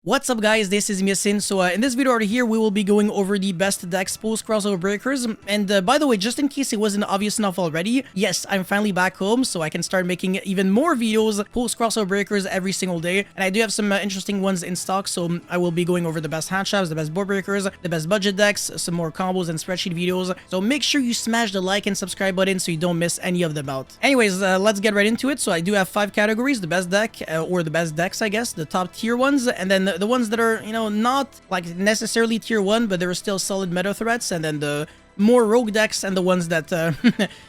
What's up guys, this is Miasin. So in this video right here, we will be going over the best decks post crossover breakers. And by the way, just in case it wasn't obvious enough already, yes, I'm finally back home, so I can start making even more videos post crossover breakers every single day. And I do have some interesting ones in stock, so I will be going over the best hand traps, the best board breakers, the best budget decks, some more combos and spreadsheet videos. So make sure you smash the like and subscribe button so you don't miss any of them out. Anyways, let's get right into it. So I do have 5 categories: the best deck, or the best decks, I guess, the top tier ones, and then the ones that are, you know, not like necessarily tier 1, but they're still solid meta threats, and then the more rogue decks and the ones that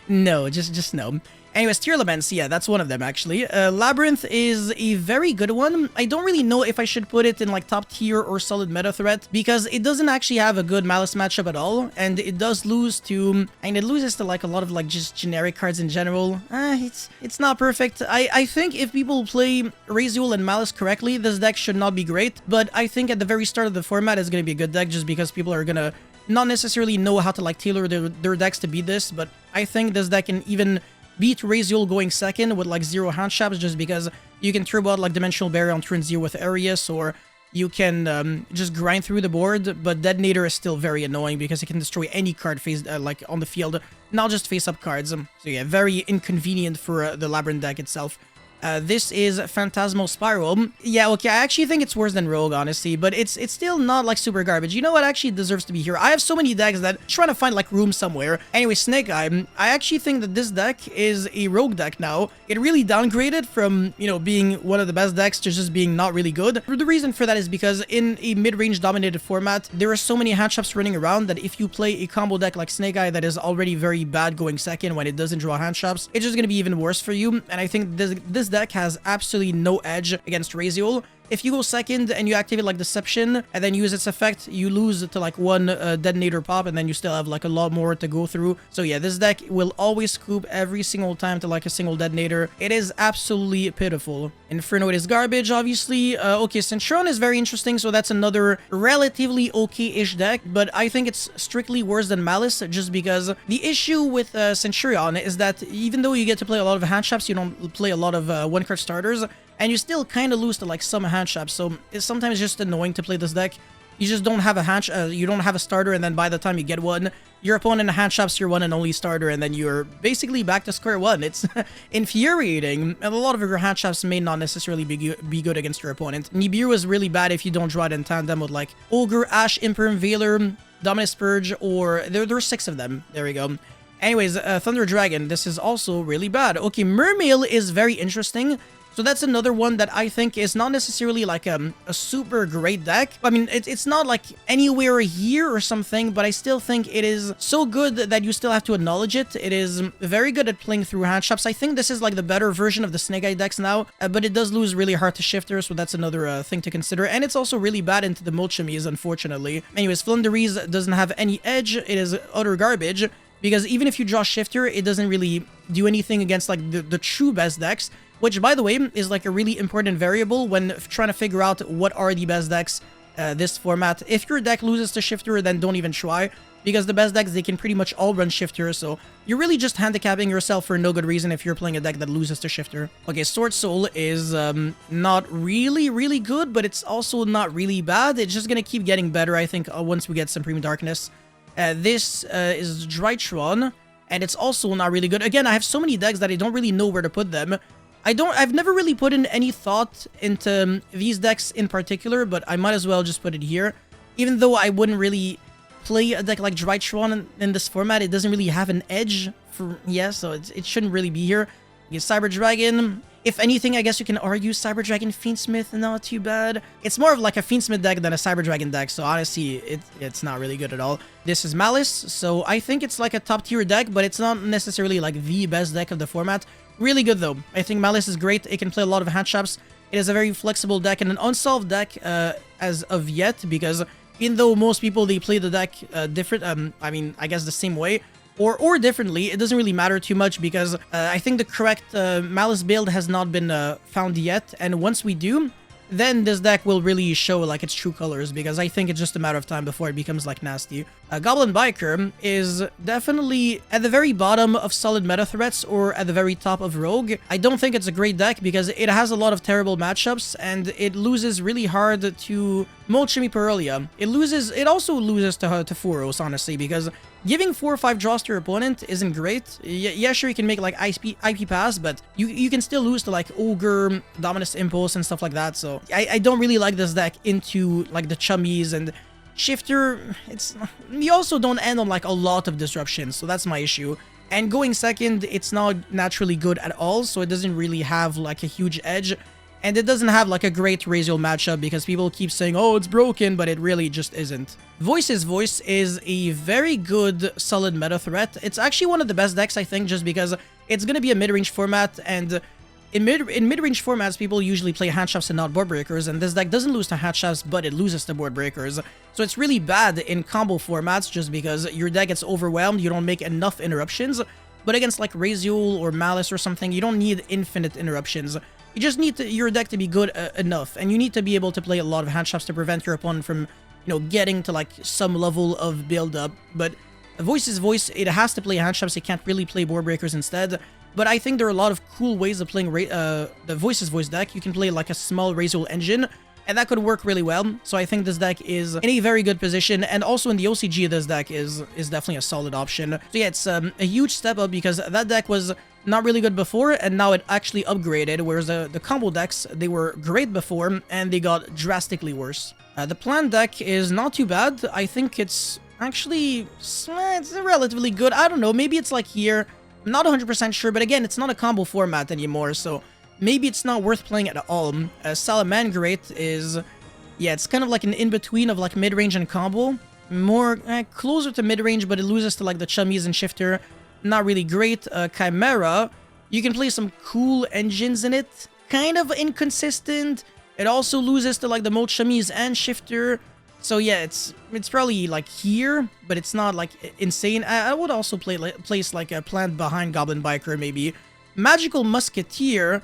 no, just no. Anyways, tier elements, yeah, that's one of them actually. Labyrinth is a very good one. I don't really know if I should put it in like top tier or solid meta threat, because it doesn't actually have a good Malice matchup at all, and it does lose to, and it loses to like a lot of like just generic cards in general. It's not perfect. I think if people play Razul and Malice correctly, this deck should not be great, but I think at the very start of the format it's gonna be a good deck, just because people are gonna not necessarily know how to like tailor their decks to beat this. But I think this deck can even beat Razul going second with like 0 hand traps, just because you can turbo out like Dimensional Barrier on turn 0 with Arius, or you can just grind through the board. But Detonator is still very annoying because it can destroy any card face like on the field, not just face-up cards. So yeah, very inconvenient for the Labyrinth deck itself. This is Phantasmal Spiral. Yeah, okay, I actually think it's worse than Rogue, honestly, but it's still not like super garbage. You know what actually deserves to be here? I have so many decks that I'm trying to find like room somewhere. Anyway, Snake Eye, I actually think that this deck is a Rogue deck now. It really downgraded from, you know, being one of the best decks to just being not really good. The reason for that is because in a mid-range dominated format, there are so many hand traps running around that if you play a combo deck like Snake Eye that is already very bad going second when it doesn't draw hand traps, it's just gonna be even worse for you. And I think this deck has absolutely no edge against Razul. If you go second and you activate like Deception and then use its effect, you lose to like 1 Detonator pop, and then you still have like a lot more to go through. So yeah, this deck will always scoop every single time to like a single Detonator. It is absolutely pitiful. Inferno is garbage, obviously. Okay, Centurion is very interesting, so that's another relatively okay-ish deck, but I think it's strictly worse than Malice, just because the issue with Centurion is that even though you get to play a lot of hand traps, you don't play a lot of one-card starters, and you still kind of lose to like some hand traps. So it's sometimes just annoying to play this deck. You just don't have a you don't have a starter, and then by the time you get one, your opponent hand traps your one and only starter, and then you're basically back to square one. It's infuriating, and a lot of your hand traps may not necessarily be good against your opponent. Nibiru is really bad if you don't draw it in tandem with like Ogre, Ash, Imperm, Veiler, Dominus Purge, or there's 6 of them. There we go. Anyways, Thunder Dragon, this is also really bad. Okay, Mermail is very interesting. So that's another one that I think is not necessarily like a super great deck. I mean, it's not like anywhere here or something, but I still think it is so good that you still have to acknowledge it. It is very good at playing through hand traps. I think this is like the better version of the Snake Eye decks now, but it does lose really hard to Shifter, so that's another thing to consider. And it's also really bad into the Molchemies, unfortunately. Anyways, Flunderies doesn't have any edge. It is utter garbage, because even if you draw Shifter, it doesn't really do anything against like the true best decks, which, by the way, is like a really important variable when trying to figure out what are the best decks this format. If your deck loses to Shifter, then don't even try, because the best decks, they can pretty much all run Shifter, so you're really just handicapping yourself for no good reason if you're playing a deck that loses to Shifter. Okay, Sword Soul is not really good, but it's also not really bad. It's just gonna keep getting better, I think, once we get Supreme Darkness. This is Drytron, and it's also not really good. Again, I have so many decks that I don't really know where to put them. I've never really put in any thought into these decks in particular, but I might as well just put it here. Even though I wouldn't really play a deck like Drytron in this format, it doesn't really have an edge for, yeah, so it shouldn't really be here. You Cyber Dragon. If anything, I guess you can argue Cyber Dragon Fiendsmith, not too bad. It's more of like a Fiendsmith deck than a Cyber Dragon deck, so honestly, it's not really good at all. This is Malice, so I think it's like a top tier deck, but it's not necessarily like the best deck of the format. Really good though. I think Malice is great. It can play a lot of hand traps. It is a very flexible deck and an unsolved deck as of yet, because even though most people, they play the deck different, I mean, I guess the same way, or differently, it doesn't really matter too much, because I think the correct Malice build has not been found yet, and once we do, then this deck will really show like its true colors, because I think it's just a matter of time before it becomes like nasty. Goblin Biker is definitely at the very bottom of solid meta threats or at the very top of Rogue. I don't think it's a great deck because it has a lot of terrible matchups and it loses really hard to Molchimi Perelia. It also loses to Furos, honestly, because giving 4 or 5 draws to your opponent isn't great. Yeah, sure, you can make like IP pass, but you can still lose to like Ogre, Dominus Impulse, and stuff like that. So I don't really like this deck into like the Chummies and Shifter. You also don't end on like a lot of disruptions, so that's my issue. And going second, it's not naturally good at all, so it doesn't really have like a huge edge. And it doesn't have like a great Razul matchup because people keep saying, oh, it's broken, but it really just isn't. Voice's Voice is a very good solid meta threat. It's actually one of the best decks, I think, just because it's going to be a mid-range format, and in mid-range formats, people usually play handshots and not board breakers, and this deck doesn't lose to handshots, but it loses to board breakers. So it's really bad in combo formats just because your deck gets overwhelmed, you don't make enough interruptions. But against like Razul or Malice or something, you don't need infinite interruptions. You just need your deck to be good enough, and you need to be able to play a lot of handshots to prevent your opponent from, getting to like some level of build-up. But Voice's Voice, it has to play handshots, it can't really play board breakers instead. But I think there are a lot of cool ways of playing the Voice's Voice deck. You can play like a small Razul engine, and that could work really well. So I think this deck is in a very good position, and also in the OCG, this deck is definitely a solid option. So yeah, it's a huge step up because that deck was not really good before, and now it actually upgraded, whereas the combo decks, they were great before, and they got drastically worse. The plan deck is not too bad. I think it's actually, it's relatively good. I don't know, maybe it's like here. I'm not 100% sure, but again, it's not a combo format anymore, so maybe it's not worth playing at all. Salamangreat is, yeah, it's kind of like an in-between of like mid-range and combo. More closer to mid-range, but it loses to like the Chummies and Shifter. Not really great. Chimera, you can play some cool engines in it. Kind of inconsistent. It also loses to like the Molt Chummies and Shifter. So yeah, it's probably like here, but it's not like insane. I would also place like a plant behind Goblin Biker maybe. Magical Musketeer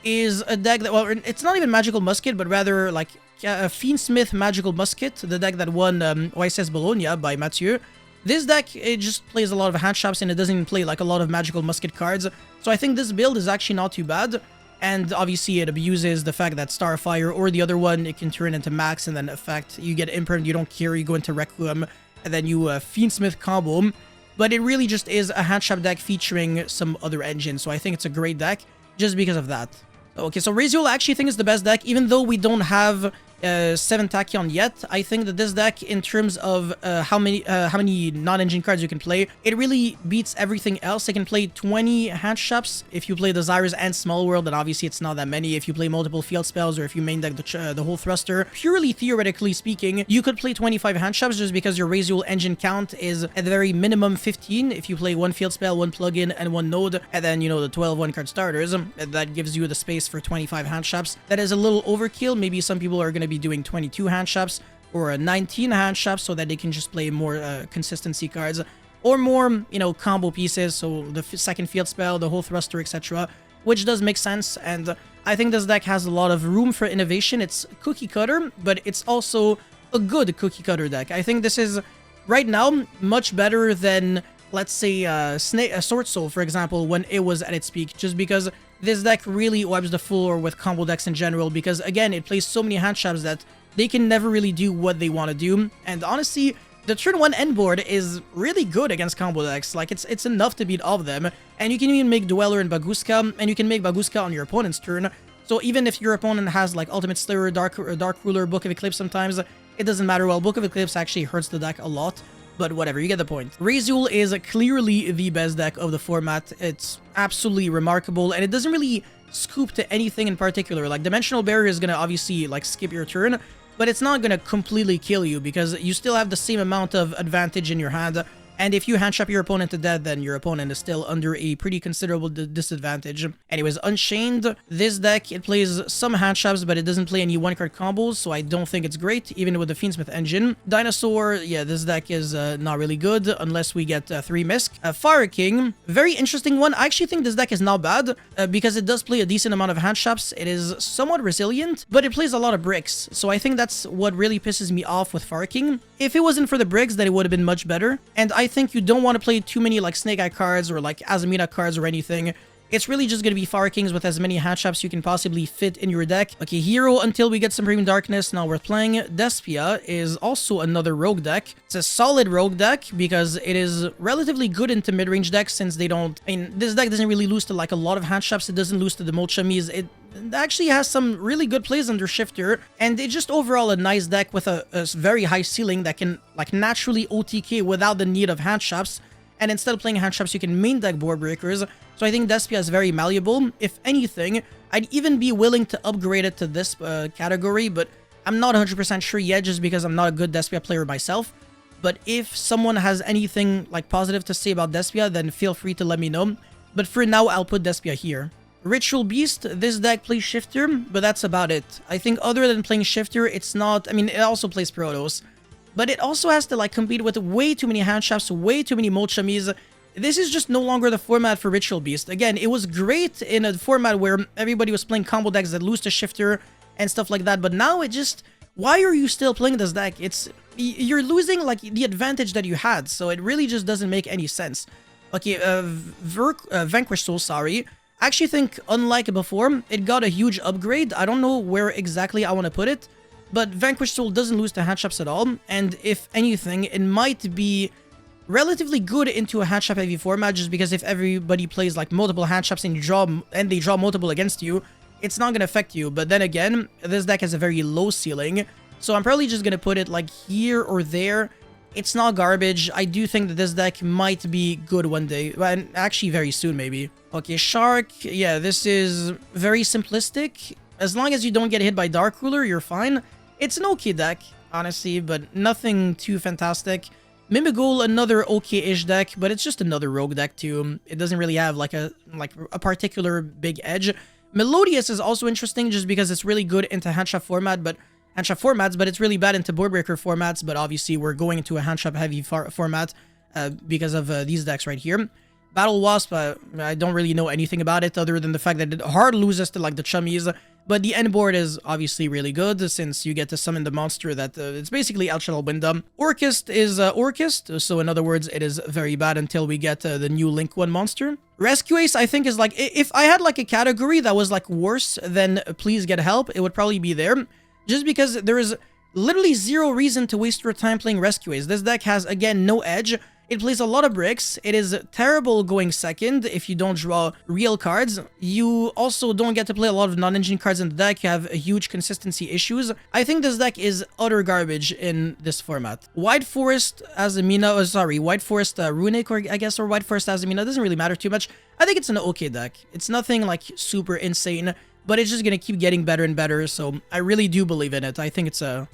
is a deck that, well, it's not even Magical Musket, but rather like Fiendsmith Magical Musket, the deck that won OSS Bologna by Mathieu. This deck, it just plays a lot of handshots and it doesn't even play like a lot of Magical Musket cards. So I think this build is actually not too bad. And obviously it abuses the fact that Starfire or the other one, it can turn into Max and then effect. You get Imperm, you don't care, you go into Requiem, and then you Fiendsmith combo. But it really just is a handshot deck featuring some other engine. So I think it's a great deck just because of that. Okay, so Razul I actually think is the best deck, even though we don't have 7 Tachyon yet. I think that this deck, in terms of how many non-engine cards you can play, it really beats everything else. It can play 20 handshots if you play Desires and Small World, and obviously it's not that many if you play multiple field spells or if you main deck the whole thruster. Purely theoretically speaking, you could play 25 handshots just because your Razul engine count is at the very minimum 15 if you play 1 field spell, 1 plugin, and 1 node, and then, the 12 1-card starters. That gives you the space for 25 handshots. That is a little overkill. Maybe some people are going to be doing 22 handshots or 19 handshots so that they can just play more consistency cards or more, combo pieces, so the second field spell, the whole thruster, etc., which does make sense. And I think this deck has a lot of room for innovation. It's cookie cutter, but it's also a good cookie cutter deck. I think this is right now much better than, let's say, Sword Soul, for example, when it was at its peak, just because this deck really wipes the floor with combo decks in general, because again, it plays so many handshots that they can never really do what they want to do. And honestly, the turn 1 end board is really good against combo decks. Like, it's enough to beat all of them. And you can even make Dweller and Baguska, and you can make Baguska on your opponent's turn. So even if your opponent has like Ultimate Slayer, Dark Ruler, Book of Eclipse sometimes, it doesn't matter. Well, Book of Eclipse actually hurts the deck a lot. But whatever, you get the point. Razul is clearly the best deck of the format. It's absolutely remarkable, and it doesn't really scoop to anything in particular. Like, Dimensional Barrier is going to obviously, like, skip your turn, but it's not going to completely kill you, because you still have the same amount of advantage in your hand And if you hand trap your opponent to death, then your opponent is still under a pretty considerable disadvantage. Anyways, Unchained, this deck, it plays some hand traps, but it doesn't play any one-card combos, so I don't think it's great, even with the Fiendsmith engine. Dinosaur, yeah, this deck is not really good, unless we get 3 Misk. Fire King, very interesting one. I actually think this deck is not bad, because it does play a decent amount of hand traps. It is somewhat resilient, but it plays a lot of bricks, so I think that's what really pisses me off with Fire King. If it wasn't for the bricks, then it would have been much better, and I think you don't want to play too many like Snake Eye cards or like Azamina cards or anything. It's really just going to be Fire Kings with as many hand traps you can possibly fit in your deck. Okay, Hero until we get Supreme Darkness, not worth playing. Despia is also another rogue deck. It's a solid rogue deck because it is relatively good into mid-range decks since they don't... I mean, this deck doesn't really lose to like a lot of hand traps. It doesn't lose to the Molchamis. It actually has some really good plays under Shifter, and it's just overall a nice deck with a very high ceiling that can like naturally OTK without the need of hand traps. And instead of playing hand traps, you can main deck board breakers. So I think Despia is very malleable. If anything, I'd even be willing to upgrade it to this category, but I'm not 100% sure yet just because I'm not a good Despia player myself. But if someone has anything like positive to say about Despia, then feel free to let me know. But for now, I'll put Despia here. Ritual Beast, this deck plays Shifter, but that's about it. I think other than playing Shifter, it's not... I mean, it also plays Protoss, but it also has to like compete with way too many hand traps, way too many Molchamis. This is just no longer the format for Ritual Beast. Again, it was great in a format where everybody was playing combo decks that lose to Shifter and stuff like that, but now it just... Why are you still playing this deck? You're losing like the advantage that you had, so it really just doesn't make any sense. Okay, Vanquish Soul, sorry. I actually think, unlike before, it got a huge upgrade. I don't know where exactly I want to put it, but Vanquish Soul doesn't lose to hand traps at all, and if anything, it might be relatively good into a hand trap heavy format, just because if everybody plays like multiple hand traps and they draw multiple against you, it's not going to affect you. But then again, this deck has a very low ceiling, so I'm probably just going to put it like here or there. It's not garbage. I do think that this deck might be good one day. Well, actually very soon, maybe. Okay, Shark. Yeah, this is very simplistic. As long as you don't get hit by Dark Ruler, you're fine. It's an okay deck, honestly, but nothing too fantastic. Mimigul, another okay-ish deck, but it's just another rogue deck too. It doesn't really have like a particular big edge. Melodious is also interesting just because it's really good into hand trap formats, but it's really bad into board breaker formats. But obviously, we're going into a hand trap heavy format because of these decks right here. Battle Wasp, I don't really know anything about it other than the fact that it hard loses to like the Chummies. But the end board is obviously really good since you get to summon the monster that it's basically El Channel Wyndham. Orchist is Orchist, so in other words, it is very bad until we get the new Link 1 monster. Rescue Ace, I think, is like, if I had like a category that was like worse than Please Get Help, it would probably be there. Just because there is literally zero reason to waste your time playing Rescue Ace. This deck has, again, no edge. It plays a lot of bricks. It is terrible going second if you don't draw real cards. You also don't get to play a lot of non-engine cards in the deck. You have huge consistency issues. I think this deck is utter garbage in this format. White Forest Azamina, White Forest Runic, or I guess, or White Forest Azamina, doesn't really matter too much. I think it's an okay deck. It's nothing like super insane, but it's just gonna keep getting better and better, so I really do believe in it. I think it's a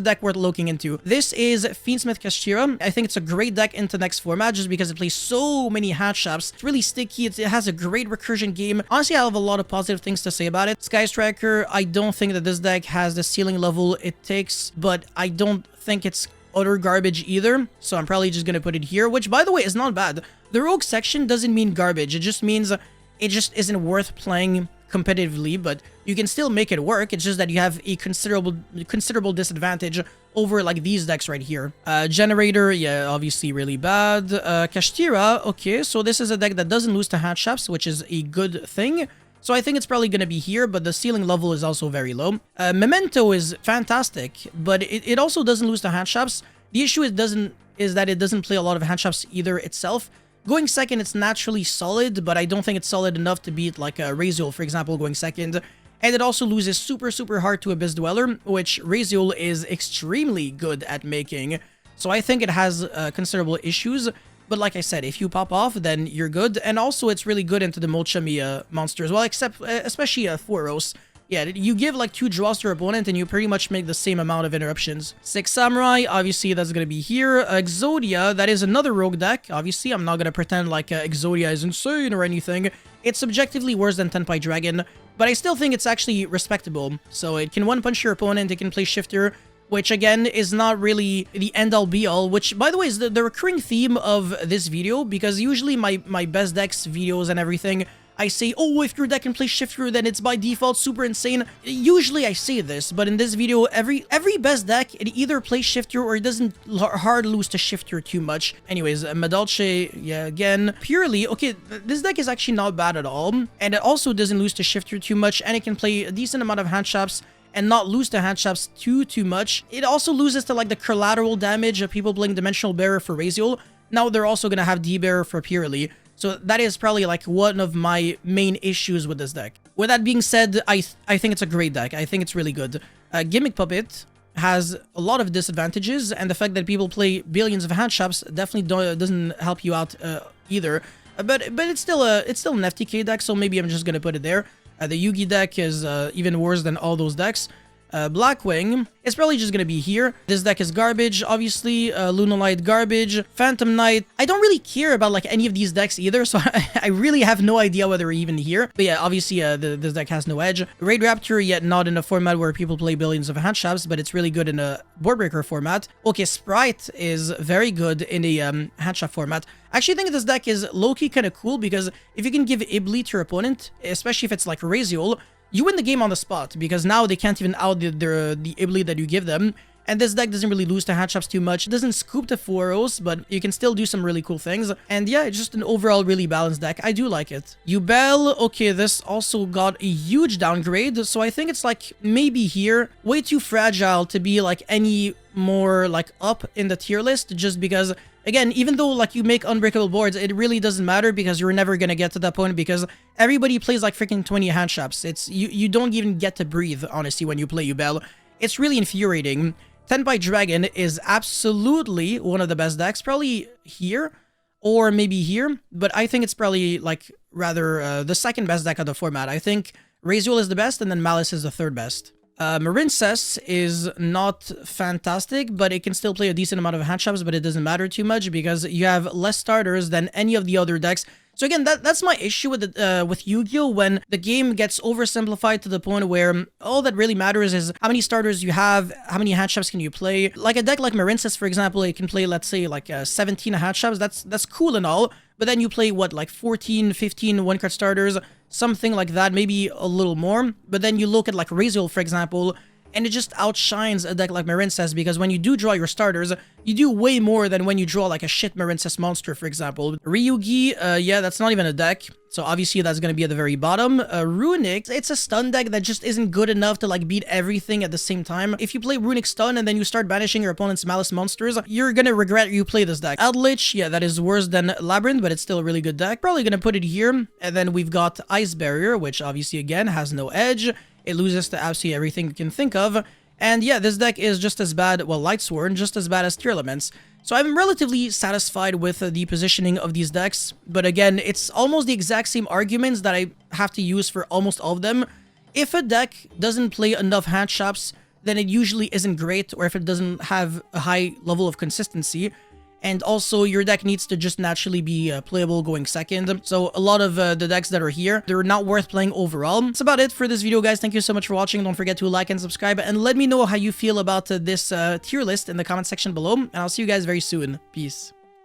deck worth looking into. This is Fiendsmith Kashtira. I think it's a great deck into next format just because it plays so many hand traps. It's really sticky. It has a great recursion game. Honestly, I have a lot of positive things to say about it. Sky Striker, I don't think that this deck has the ceiling level it takes, but I don't think it's utter garbage either, so I'm probably just gonna put it here, which, by the way, is not bad. The rogue section doesn't mean garbage. It just means it just isn't worth playing competitively, but you can still make it work. It's just that you have a considerable disadvantage over like these decks right here. Generator, yeah, obviously really bad. Kashtira, okay, so this is a deck that doesn't lose to hand traps, which is a good thing. So I think it's probably going to be here, but the ceiling level is also very low. Memento is fantastic, but it also doesn't lose to hand traps. The issue is that it doesn't play a lot of hand traps either itself. Going second, it's naturally solid, but I don't think it's solid enough to beat like Razul, for example, going second. And it also loses super hard to Abyss Dweller, which Razul is extremely good at making. So I think it has considerable issues. But like I said, if you pop off, then you're good. And also, it's really good into the Molchami monster as well, especially Thoros. Yeah, you give like 2 draws to your opponent and you pretty much make the same amount of interruptions. 6 Samurai, obviously that's gonna be here. Exodia, that is another rogue deck. Obviously, I'm not gonna pretend like Exodia is insane or anything. It's subjectively worse than Tenpai Dragon, but I still think it's actually respectable. So it can one-punch your opponent, it can play Shifter, which again is not really the end-all be-all, which by the way is the recurring theme of this video, because usually my best decks videos and everything, I say, oh, if your deck can play Shifter, then it's by default super insane. Usually I say this, but in this video, every best deck, it either plays Shifter or it doesn't hard lose to Shifter too much. Anyways, Madolche, yeah, again, purely, okay, this deck is actually not bad at all, and it also doesn't lose to Shifter too much, and it can play a decent amount of hand traps and not lose to hand traps too much. It also loses to like the collateral damage of people playing Dimensional Bearer for Razul. Now they're also gonna have D-Bearer for Purely. So that is probably like one of my main issues with this deck. With that being said, I think it's a great deck. I think it's really good. Gimmick Puppet has a lot of disadvantages, and the fact that people play billions of hand traps definitely doesn't help you out either. But it's still an FTK deck, so maybe I'm just gonna put it there. The Yugi deck is even worse than all those decks. Blackwing is probably just gonna be here. This deck is garbage, obviously. Lunalight, garbage. Phantom Knight, I don't really care about like any of these decks either, so I really have no idea whether they're even here. But yeah, obviously this deck has no edge. Raid Raptor, yet not in a format where people play billions of hand traps, but it's really good in a board breaker format. Okay, Sprite is very good in a hand trap format. I actually think this deck is low-key kind of cool, because if you can give Ibli to your opponent, especially if it's like Razul, you win the game on the spot, because now they can't even out the Ibli that you give them. And this deck doesn't really lose to hand traps too much. It doesn't scoop the Fueros, but you can still do some really cool things. And yeah, it's just an overall really balanced deck. I do like it. Yubel, okay, this also got a huge downgrade. So I think it's like maybe here. Way too fragile to be like any more like up in the tier list, just because again, even though like you make unbreakable boards, it really doesn't matter, because you're never gonna get to that point, because everybody plays like freaking 20 hand traps. It's you don't even get to breathe, honestly, when you play Yubel. It's really infuriating. Tenpai Dragon is absolutely one of the best decks, probably here or maybe here, but I think it's probably like rather the second best deck of the format. I think Razul is the best, and then Malice is the third best. Marincess is not fantastic, but it can still play a decent amount of hand traps, but it doesn't matter too much because you have less starters than any of the other decks. So again, that's my issue with with Yu-Gi-Oh! When the game gets oversimplified to the point where all that really matters is how many starters you have, how many hand traps can you play. Like a deck like Marincess, for example, it can play, let's say, like 17 hand traps. That's cool and all, but then you play, what, like 14, 15 one-card starters, something like that, maybe a little more. But then you look at like Razul, for example, and it just outshines a deck like Marincess, because when you do draw your starters, you do way more than when you draw like a shit Marincess monster, for example. Ryugi, yeah, that's not even a deck, so obviously that's gonna be at the very bottom. Runic, it's a stun deck that just isn't good enough to like beat everything at the same time. If you play Runic stun and then you start banishing your opponent's Malice monsters, you're gonna regret you play this deck. Eldritch, yeah, that is worse than Labyrinth, but it's still a really good deck. Probably gonna put it here. And then we've got Ice Barrier, which obviously again has no edge. It loses to absolutely everything you can think of. And yeah, this deck is just as bad, well, Lightsworn, just as bad as Tier Elements. So I'm relatively satisfied with the positioning of these decks. But again, it's almost the exact same arguments that I have to use for almost all of them. If a deck doesn't play enough hand traps, then it usually isn't great, or if it doesn't have a high level of consistency. And also, your deck needs to just naturally be playable going second. So a lot of the decks that are here, they're not worth playing overall. That's about it for this video, guys. Thank you so much for watching. Don't forget to like and subscribe, and let me know how you feel about this tier list in the comment section below. And I'll see you guys very soon. Peace.